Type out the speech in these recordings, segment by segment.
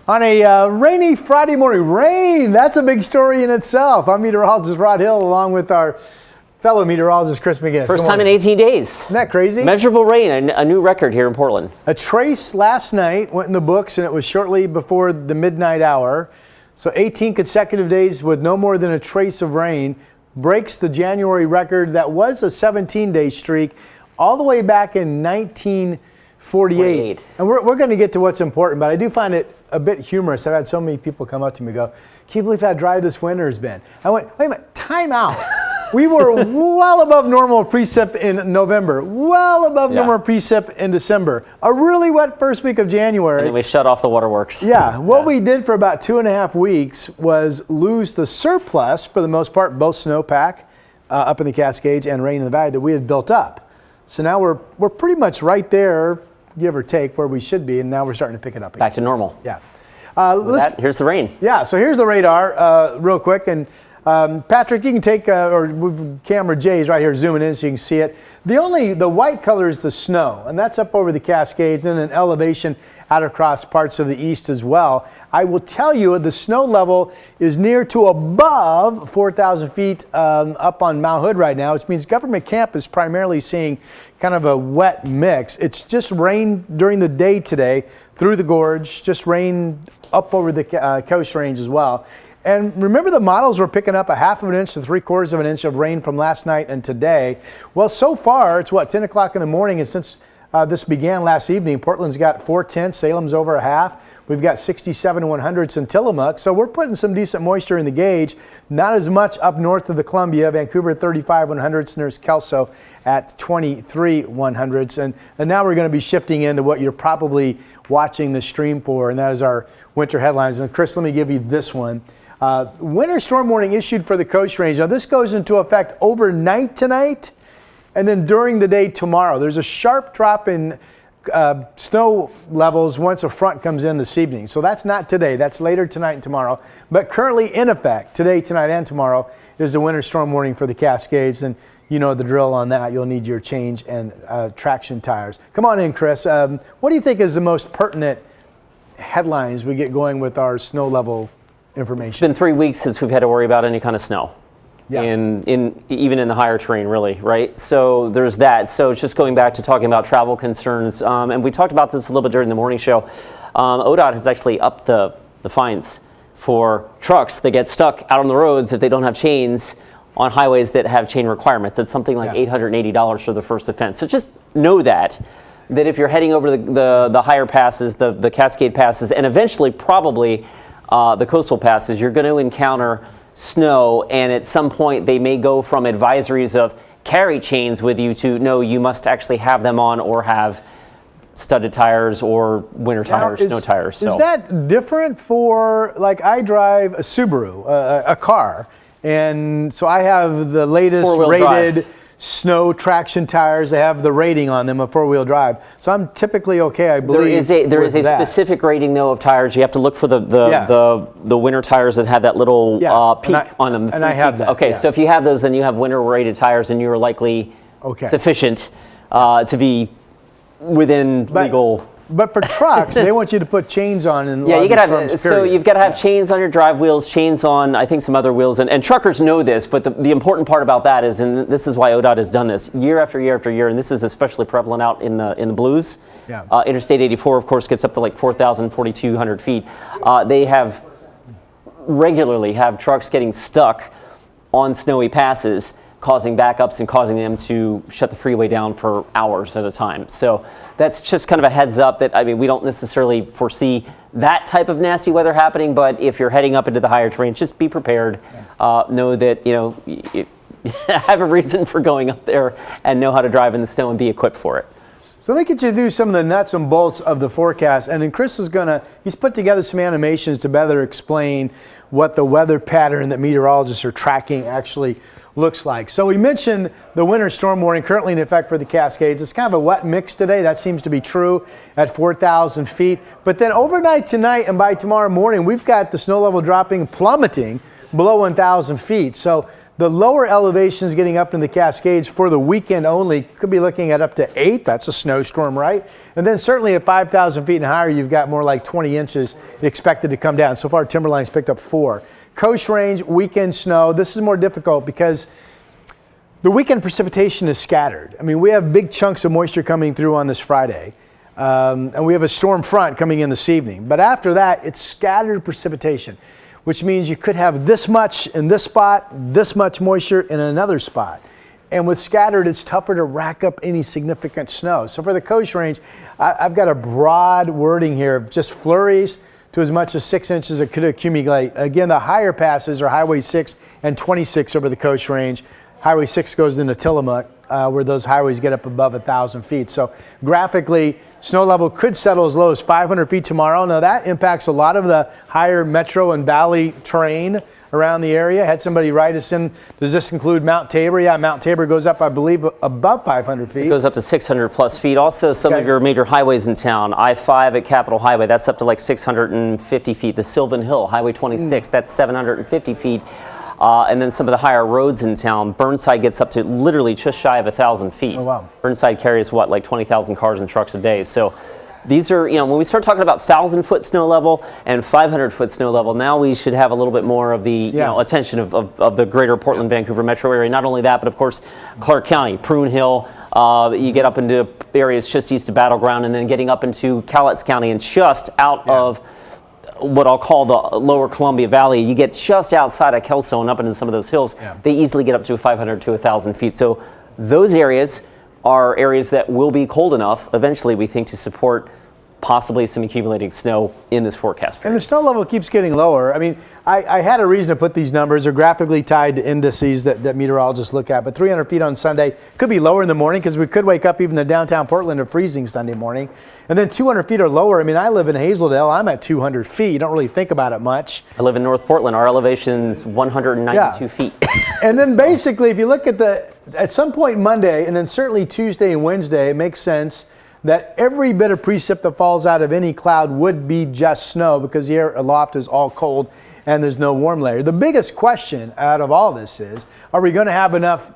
On a rainy Friday morning, rain, that's a big story in itself. I'm meteorologist Rod Hill along with our fellow meteorologist Chris McGinness. First time in 18 days. Isn't that crazy? Measurable rain, a new record here in Portland. A trace last night went in the books, and it was shortly before the midnight hour. So 18 consecutive days with no more than a trace of rain breaks the January record that was a 17-day streak all the way back in 1948. And we're going to get to what's important, but I do find it a bit humorous. I've had so many people come up to me and go, "Can you believe how dry this winter has been?" I went, wait a minute, time out. We were well above normal precip in November, well above normal precip in December. A really wet first week of January. And then we shut off the waterworks. Yeah, what we did for about 2.5 weeks was lose the surplus, for the most part, both snowpack up in the Cascades and rain in the valley that we had built up. So now we're pretty much right there, give or take, where we should be, and now we're starting to pick it up again. Back to normal. Yeah. Here's the rain. Yeah, so here's the radar real quick. And Patrick, you can take, camera J is right here zooming in so you can see it. The white color is the snow, and that's up over the Cascades and an elevation out across parts of the east as well. I will tell you the snow level is near to above 4,000 feet up on Mount Hood right now, which means Government Camp is primarily seeing kind of a wet mix. It's just rain during the day today through the gorge, just rain up over the coast range as well. And remember, the models were picking up 1/2 inch to 3/4 of an inch of rain from last night and today. Well, so far, it's 10 o'clock in the morning, and since This began last evening. Portland's got 4/10, Salem's over a half. We've got 67 100ths in Tillamook, so we're putting some decent moisture in the gauge. Not as much up north of the Columbia. Vancouver 35 100ths, and there's Kelso at 23 100ths. And now we're going to be shifting into what you're probably watching the stream for, and that is our winter headlines. And Chris, let me give you this one. Winter storm warning issued for the Coast Range. Now this goes into effect overnight tonight and then during the day tomorrow. There's a sharp drop in snow levels once a front comes in this evening. So that's not today, that's later tonight and tomorrow. But currently in effect today, tonight, and tomorrow is the winter storm warning for the Cascades. And you know the drill on that. You'll need your change and traction tires. Come on in, Chris. What do you think is the most pertinent headlines we get going with our snow level information? It's been 3 weeks since we've had to worry about any kind of snow. Yeah. Even in the higher terrain, really, right? So there's that. So just going back to talking about travel concerns, and we talked about this a little bit during the morning show. ODOT has actually upped the fines for trucks that get stuck out on the roads if they don't have chains on highways that have chain requirements. It's something like $880 for the first offense. So just know that if you're heading over the higher passes, the Cascade passes, and eventually probably the coastal passes, you're going to encounter snow, and at some point they may go from advisories of carry chains with you to no, you must actually have them on or have studded tires or winter tires, snow tires. So. Is that different for, like, I drive a Subaru, a car, and so I have the latest rated snow traction tires. They have the rating on them of four-wheel drive, so I'm typically okay, I believe. There is a specific rating though of tires. You have to look for the winter tires that have that little peak on them. And I have that. Okay, so if you have those, then you have winter rated tires, and you are likely sufficient to be within legal. But for trucks, they want you to put chains on. In you got to have. So you've got to have chains on your drive wheels, chains on I think some other wheels, and truckers know this. But the important part about that is, and this is why ODOT has done this year after year after year, and this is especially prevalent out in the blues. Interstate 84, of course, gets up to like 4,000, 4,200 feet. They have regularly have trucks getting stuck on snowy passes, causing backups and causing them to shut the freeway down for hours at a time. So that's just kind of a heads up that, I mean, we don't necessarily foresee that type of nasty weather happening, but if you're heading up into the higher terrain, just be prepared. Know that, you have a reason for going up there and know how to drive in the snow and be equipped for it. So let me get you through some of the nuts and bolts of the forecast, and then Chris is he's put together some animations to better explain what the weather pattern that meteorologists are tracking actually looks like. So we mentioned the winter storm warning currently in effect for the Cascades. It's kind of a wet mix today. That seems to be true at 4,000 feet. But then overnight tonight and by tomorrow morning, we've got the snow level plummeting below 1,000 feet. So the lower elevations getting up in the Cascades for the weekend only could be looking at up to 8. That's a snowstorm, right? And then certainly at 5,000 feet and higher, you've got more like 20 inches expected to come down. So far, Timberline's picked up 4. Coast Range, weekend snow. This is more difficult because the weekend precipitation is scattered. I mean, we have big chunks of moisture coming through on this Friday, and we have a storm front coming in this evening. But after that, it's scattered precipitation, which means you could have this much in this spot, this much moisture in another spot. And with scattered, it's tougher to rack up any significant snow. So for the Coast Range, I've got a broad wording here of just flurries to as much as 6 inches that could accumulate. Again, the higher passes are Highway 6 and 26 over the Coast Range. Highway 6 goes into Tillamook, where those highways get up above 1,000 feet. So graphically, snow level could settle as low as 500 feet tomorrow. Now that impacts a lot of the higher metro and valley terrain around the area. Had somebody write us in, does this include Mount Tabor? Yeah, Mount Tabor goes up, I believe, above 500 feet. It goes up to 600 plus feet. Also, some of your major highways in town, I-5 at Capitol Highway, that's up to like 650 feet. The Sylvan Hill, Highway 26, that's 750 feet. And then some of the higher roads in town, Burnside gets up to literally just shy of 1,000 feet. Oh, wow. Burnside carries what, like 20,000 cars and trucks a day. So these are, when we start talking about 1,000-foot snow level and 500-foot snow level, now we should have a little bit more of the attention of the greater Portland, Vancouver metro area. Not only that, but of course, Clark County, Prune Hill, you get up into areas just east of Battleground, and then getting up into Cowlitz County and just out of what I'll call the lower Columbia Valley. You get just outside of Kelso and up into some of those hills. They easily get up to 500 to 1,000 feet. So those areas are areas that will be cold enough eventually, we think, to support possibly some accumulating snow in this forecast period. And the snow level keeps getting lower. I mean, I had a reason to put these numbers. They're graphically tied to indices that meteorologists look at. But 300 feet on Sunday could be lower in the morning because we could wake up even in downtown Portland to freezing Sunday morning. And then 200 feet or lower. I mean, I live in Hazeldale. I'm at 200 feet. You don't really think about it much. I live in North Portland. Our elevation's 192 feet. And then basically, if you look at some point Monday, and then certainly Tuesday and Wednesday, it makes sense that every bit of precip that falls out of any cloud would be just snow because the air aloft is all cold and there's no warm layer. The biggest question out of all this is, are we going to have enough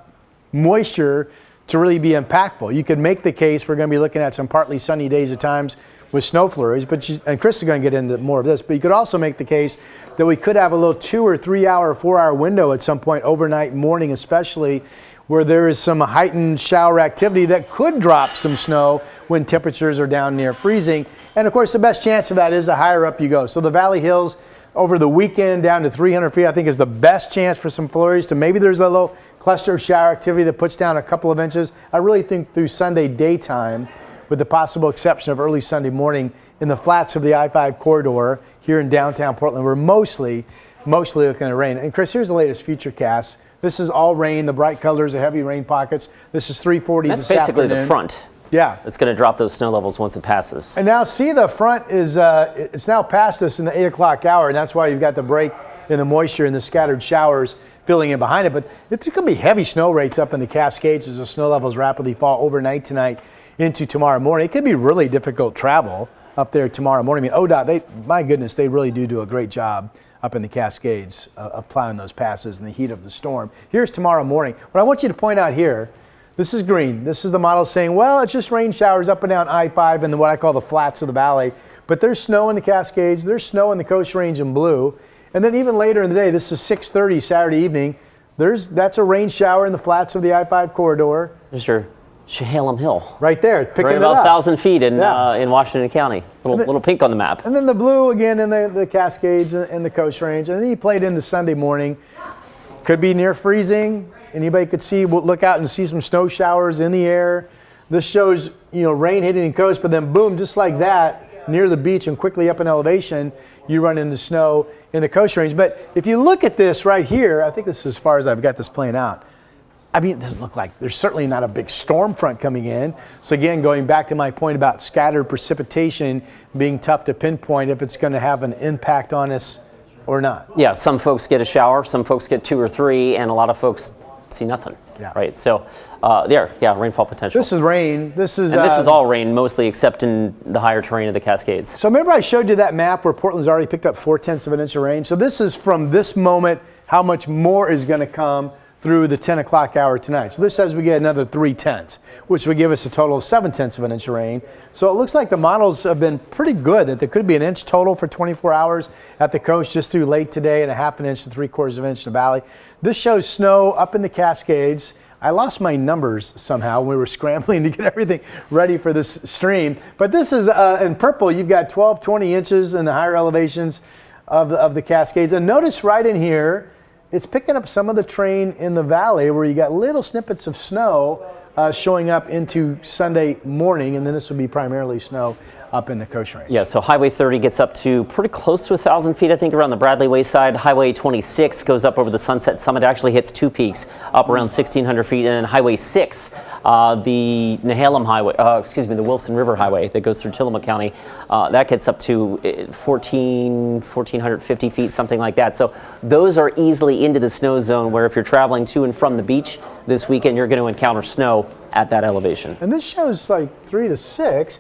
moisture to really be impactful? You could make the case we're going to be looking at some partly sunny days at times with snow flurries, and Chris is going to get into more of this, but you could also make the case that we could have a little 2 or 3 hour, 4 hour window at some point overnight, morning especially, where there is some heightened shower activity that could drop some snow when temperatures are down near freezing. And of course, the best chance of that is the higher up you go. So the Valley Hills over the weekend down to 300 feet, I think is the best chance for some flurries. So maybe there's a little cluster of shower activity that puts down a couple of inches. I really think through Sunday daytime, with the possible exception of early Sunday morning in the flats of the I-5 corridor here in downtown Portland, we're mostly looking at rain. And Chris, here's the latest futurecast. This is all rain. The bright colors are heavy rain pockets. This is 3:40 That's this afternoon. basically the front. Yeah. It's going to drop those snow levels once it passes. And now see, the front is, it's now past us in the 8 o'clock hour, and that's why you've got the break in the moisture and the scattered showers filling in behind it. But it's going to be heavy snow rates up in the Cascades as the snow levels rapidly fall overnight tonight into tomorrow morning. It could be really difficult travel up there tomorrow morning. I mean, ODOT, my goodness, they really do a great job up in the Cascades of plowing those passes in the heat of the storm. Here's tomorrow morning. What I want you to point out here, this is green. This is the model saying, well, it's just rain showers up and down I-5 and what I call the flats of the valley. But there's snow in the Cascades. There's snow in the Coast Range in blue. And then even later in the day, this is 6:30 Saturday evening, that's a rain shower in the flats of the I-5 corridor. There's your Chehalem Hill. Right there, picking right it about up. 1,000 feet in Washington County. Little pink on the map. And then the blue again in the Cascades and the Coast Range. And then you played into Sunday morning. Could be near freezing. Anybody could look out and see some snow showers in the air. This shows, rain hitting the coast, but then boom, just like that, near the beach and quickly up in elevation, you run into snow in the Coast Range. But if you look at this right here, I think this is as far as I've got this playing out. I mean, it doesn't look like there's certainly not a big storm front coming in. So again, going back to my point about scattered precipitation being tough to pinpoint if it's going to have an impact on us or not. Yeah, some folks get a shower, some folks get 2 or 3, and a lot of folks see nothing. Yeah. Right. So rainfall potential. This is rain. This is all rain mostly, except in the higher terrain of the Cascades. So remember I showed you that map where Portland's already picked up 0.4 of an inch of rain. So this is from this moment how much more is going to come through the 10 o'clock hour tonight. So this says we get another 0.3, which would give us a total of 0.7 of an inch of rain. So it looks like the models have been pretty good, that there could be an inch total for 24 hours at the coast just through late today, and a 0.5 inch to 3/4 of an inch in the valley. This shows snow up in the Cascades. I lost my numbers somehow when we were scrambling to get everything ready for this stream. But this is in purple, you've got 12, 20 inches in the higher elevations of the Cascades. And notice right in here, it's picking up some of the terrain in the valley where you got little snippets of snow showing up into Sunday morning, and then this will be primarily snow up in the Coast Range. Yeah, so Highway 30 gets up to pretty close to 1,000 feet, I think, around the Bradley Way side. Highway 26 goes up over the Sunset Summit, actually hits 2 peaks, up around 1,600 feet. And then Highway 6, the Nehalem Highway, the Wilson River Highway that goes through Tillamook County, that gets up to 1,450 feet, something like that. So those are easily into the snow zone, where if you're traveling to and from the beach this weekend, you're going to encounter snow at that elevation. And this shows like 3 to 6.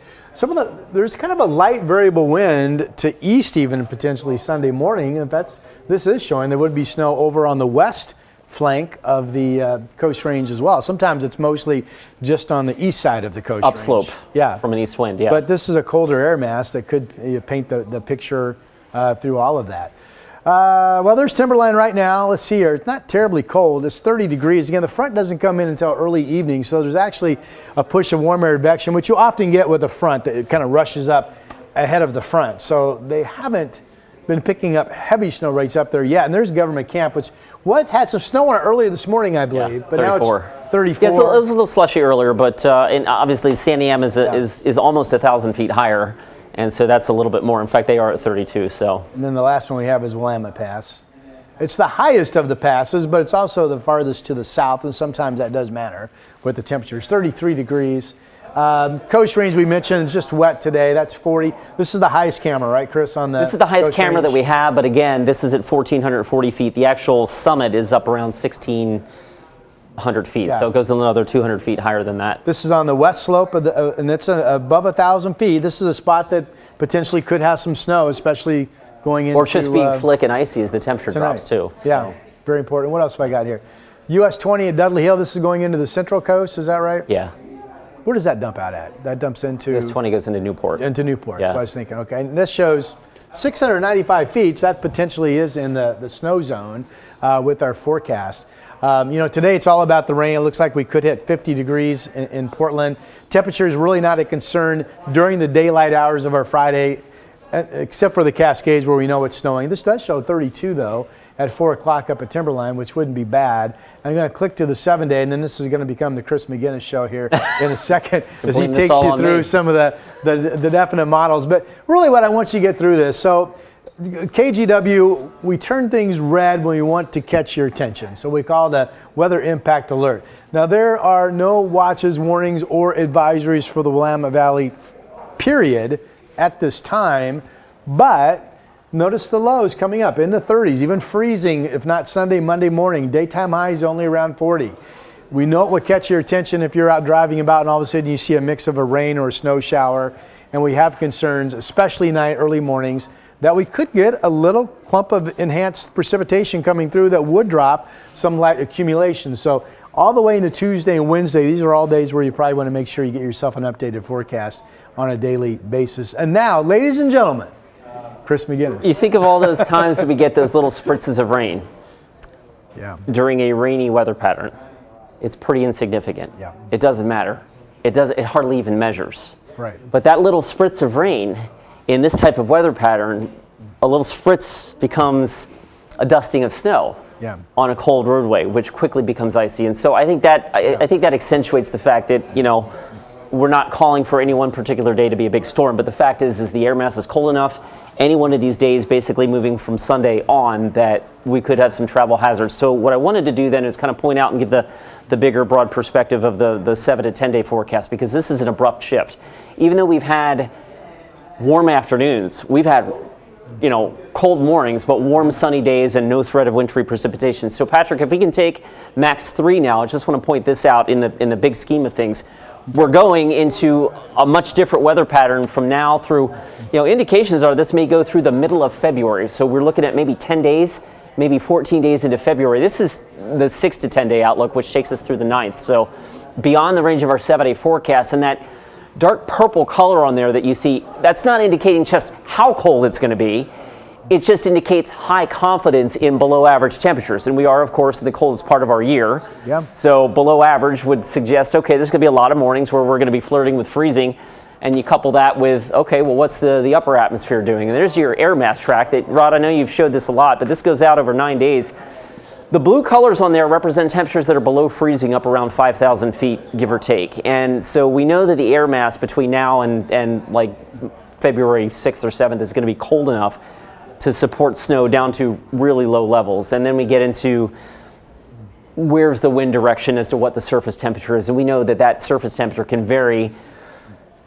There's kind of a light variable wind to east even potentially Sunday morning. In fact, this is showing there would be snow over on the west flank of the Coast Range as well. Sometimes it's mostly just on the east side of the Coast Range. Upslope, from an east wind, yeah. But this is a colder air mass that could paint the picture through all of that. Well, there's Timberline right now. Let's see here. It's not terribly cold. It's 30 degrees. Again, the front doesn't come in until early evening, so there's actually a push of warm air advection, which you often get with the front, that it kind of rushes up ahead of the front. So they haven't been picking up heavy snow rates up there yet. And there's Government Camp, which had some snow on it earlier this morning, I believe. Yeah, but now it's 34. Yeah, it was a little slushy earlier, but and obviously San Am is almost 1,000 feet higher, and so that's a little bit more. In fact, they are at 32. So. And then the last one we have is Willamette Pass. It's the highest of the passes, but it's also the farthest to the south, and sometimes that does matter with the temperatures. 33 degrees. Coast range we mentioned is just wet today. That's 40. This is the highest camera, right, Chris? On the this is the highest Coast camera range? that we have, but again, this is at 1,440 feet. The actual summit is up around 1,600 feet, Yeah. so it goes another 200 feet higher than that. This is on the west slope of the, and it's above 1,000 feet. This is a spot that potentially could have some snow, especially going into Or just being slick and icy as the temperature tonight. drops too. Yeah, So. very important. What else have I got here? US 20 at Dudley Hill. This is going into the Central Coast. Is that right? Yeah. Where does that dump out at? That dumps into This 20 goes into Newport. Into Newport. Yeah. That's what I was thinking. Okay, and this shows 695 feet. So that potentially is in the snow zone with our forecast. Today it's all about the rain. It looks like we could hit 50 degrees in Portland. Temperature is really not a concern during the daylight hours of our Friday, except for the Cascades where we know it's snowing. This does show 32 though at 4 o'clock up at Timberline, which wouldn't be bad. I'm going to click to the 7-day, and then this is going to become the Chris McGinness show here in a second as he takes you through some of the definite models. But really what I want you to get through this. So KGW, we turn things red when we want to catch your attention. So we call it a weather impact alert. Now there are no watches, warnings, or advisories for the Willamette Valley, period, at this time, but notice the lows coming up in the 30s, even freezing, if not Sunday, Monday morning. Daytime highs only around 40. We know it will catch your attention if you're out driving about and all of a sudden you see a mix of a rain or a snow shower. And we have concerns, especially night, early mornings, that we could get a little clump of enhanced precipitation coming through that would drop some light accumulation. So all the way into Tuesday and Wednesday, these are all days where you probably want to make sure you get yourself an updated forecast on a daily basis. And now, ladies and gentlemen, Chris McGinness. You think of all those times that we get those little spritzes of rain during a rainy weather pattern. It's pretty insignificant. Yeah. It doesn't matter. It hardly even measures. Right. But that little spritz of rain in this type of weather pattern, a little spritz becomes a dusting of snow on a cold roadway, which quickly becomes icy. And so I think that I think that accentuates the fact that, we're not calling for any one particular day to be a big storm, but the fact is the air mass is cold enough any one of these days, basically moving from Sunday on, that we could have some travel hazards. So what I wanted to do then is kind of point out and give the bigger, broad perspective of the 7 to 10 day forecast, because this is an abrupt shift. Even though we've had warm afternoons, we've had cold mornings, but warm sunny days and no threat of wintry precipitation. So Patrick, if we can take max 3 now, I just want to point this out in the big scheme of things. We're going into a much different weather pattern from now through, indications are this may go through the middle of February. So we're looking at maybe 10 days, maybe 14 days into February. This is the 6 to 10 day outlook, which takes us through the 9th. So beyond the range of our 7-day forecast, and that dark purple color on there that you see, that's not indicating just how cold it's going to be. It just indicates high confidence in below average temperatures. And we are, of course, in the coldest part of our year. Yeah. So below average would suggest, okay, there's going to be a lot of mornings where we're going to be flirting with freezing. And you couple that with, okay, well, what's the upper atmosphere doing? And there's your air mass track. Rod, I know you've showed this a lot, but this goes out over 9 days. The blue colors on there represent temperatures that are below freezing, up around 5,000 feet, give or take. And so we know that the air mass between now and like February 6th or 7th is going to be cold enough to support snow down to really low levels. And then we get into where's the wind direction as to what the surface temperature is. And we know that surface temperature can vary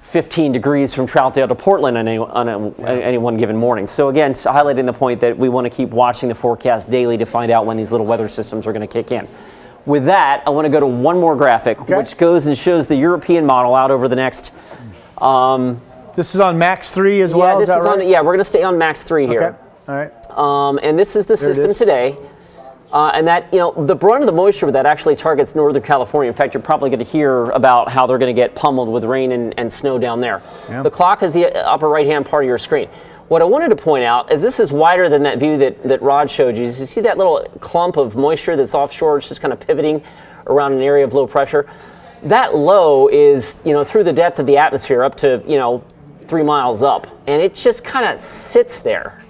15 degrees from Troutdale to Portland on any one given morning. So again, highlighting the point that we want to keep watching the forecast daily to find out when these little weather systems are going to kick in. With that, I want to go to one more graphic, which goes and shows the European model out over the next... this is on Max 3 as well, this is right? we're going to stay on Max 3 here. Okay, all right. And this is the system today. And that, the brunt of the moisture that actually targets Northern California. In fact, you're probably going to hear about how they're going to get pummeled with rain and snow down there. Yeah. The clock is the upper right-hand part of your screen. What I wanted to point out is this is wider than that view that Rod showed you. You see that little clump of moisture that's offshore? It's just kind of pivoting around an area of low pressure. That low is, through the depth of the atmosphere up to, 3 miles up. And it just kind of sits there.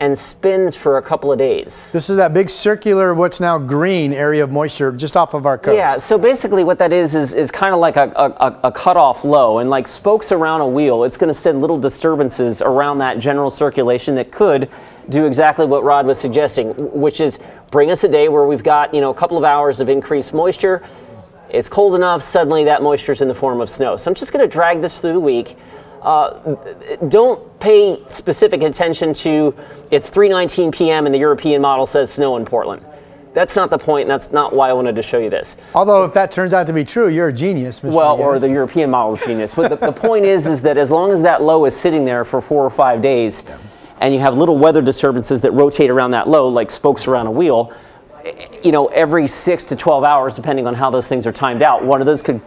and spins for a couple of days. This is that big circular, what's now green area of moisture just off of our coast. Yeah, so basically what that is kind of like a cutoff low, and like spokes around a wheel, it's going to send little disturbances around that general circulation that could do exactly what Rod was suggesting, which is bring us a day where we've got, a couple of hours of increased moisture. It's cold enough, suddenly that moisture's in the form of snow. So I'm just going to drag this through the week. Don't pay specific attention to it's 3:19 p.m. and the European model says snow in Portland. That's not the point, and that's not why I wanted to show you this. Although if that turns out to be true, you're a genius, Mr. Well, McGinness. or the European model is genius. But the point is that as long as that low is sitting there for 4 or 5 days, and you have little weather disturbances that rotate around that low, like spokes around a wheel, every 6 to 12 hours, depending on how those things are timed out, one of those could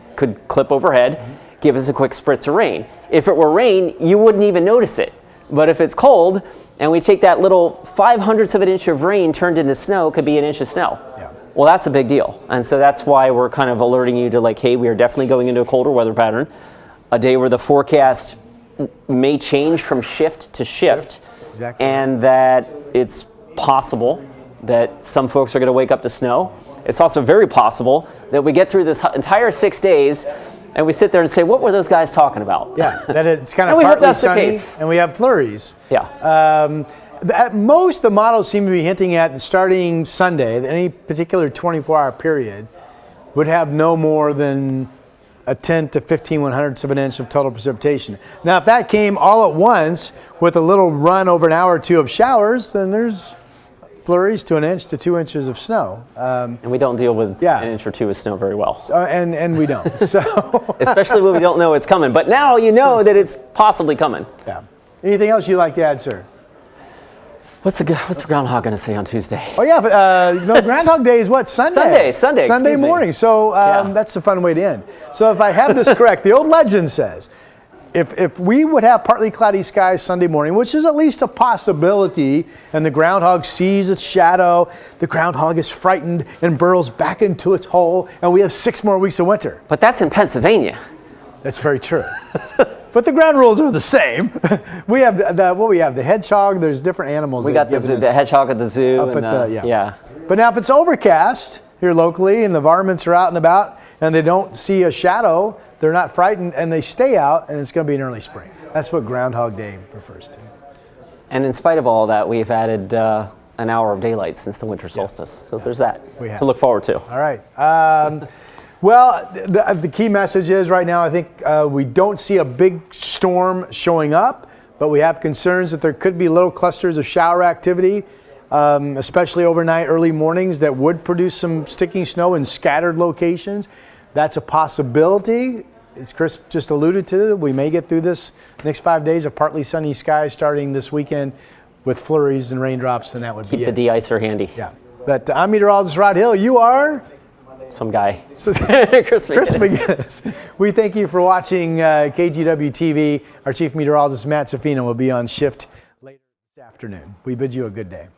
clip overhead, give us a quick spritz of rain. If it were rain, you wouldn't even notice it. But if it's cold, and we take that little 0.05 of an inch of rain turned into snow, could be an inch of snow. Yeah. Well, that's a big deal. And so that's why we're kind of alerting you to like, hey, we are definitely going into a colder weather pattern, a day where the forecast may change from shift to shift. Exactly. And that it's possible that some folks are going to wake up to snow. It's also very possible that we get through this entire 6 days and we sit there and say, what were those guys talking about? Yeah, that it's kind of And we hope partly that's the sunny, case. and we have flurries. Yeah. At most, the models seem to be hinting at starting Sunday, that any particular 24-hour period would have no more than a 10 to 15/100ths of an inch of total precipitation. Now, if that came all at once with a little run over an hour or two of showers, then there's flurries to 1 inch to 2 inches of snow. And we don't deal with an inch or two of snow very well. And we don't. So especially when we don't know it's coming. But now you know that it's possibly coming. yeah. Anything else you'd like to add, sir? What's the groundhog going to say on Tuesday? Oh yeah, but Groundhog Day is what? Sunday. Sunday morning. So that's a fun way to end. So if I have this correct, the old legend says, if we would have partly cloudy skies Sunday morning, which is at least a possibility, and the groundhog sees its shadow, the groundhog is frightened and burrows back into its hole, and we have 6 more weeks of winter. But that's in Pennsylvania. That's very true. But the ground rules are the same. We have the hedgehog. There's different animals. We got the hedgehog at the zoo. Up and at yeah. But now if it's overcast here locally and the varmints are out and about and they don't see a shadow, they're not frightened and they stay out, and it's going to be an early spring. That's what Groundhog Day refers to. And in spite of all that, we've added an hour of daylight since the winter solstice. So there's that to look forward to. All right. Well, the key message is right now, I think we don't see a big storm showing up, but we have concerns that there could be little clusters of shower activity, especially overnight, early mornings, that would produce some sticking snow in scattered locations. That's a possibility. As Chris just alluded to, we may get through this next 5 days of partly sunny skies starting this weekend with flurries and raindrops, and that would be it. Keep the de-icer handy. Yeah. But I'm meteorologist Rod Hill. You are? Some guy. Chris McGinness. McGinness. We thank you for watching KGW TV. Our chief meteorologist, Matt Safina, will be on shift later this afternoon. We bid you a good day.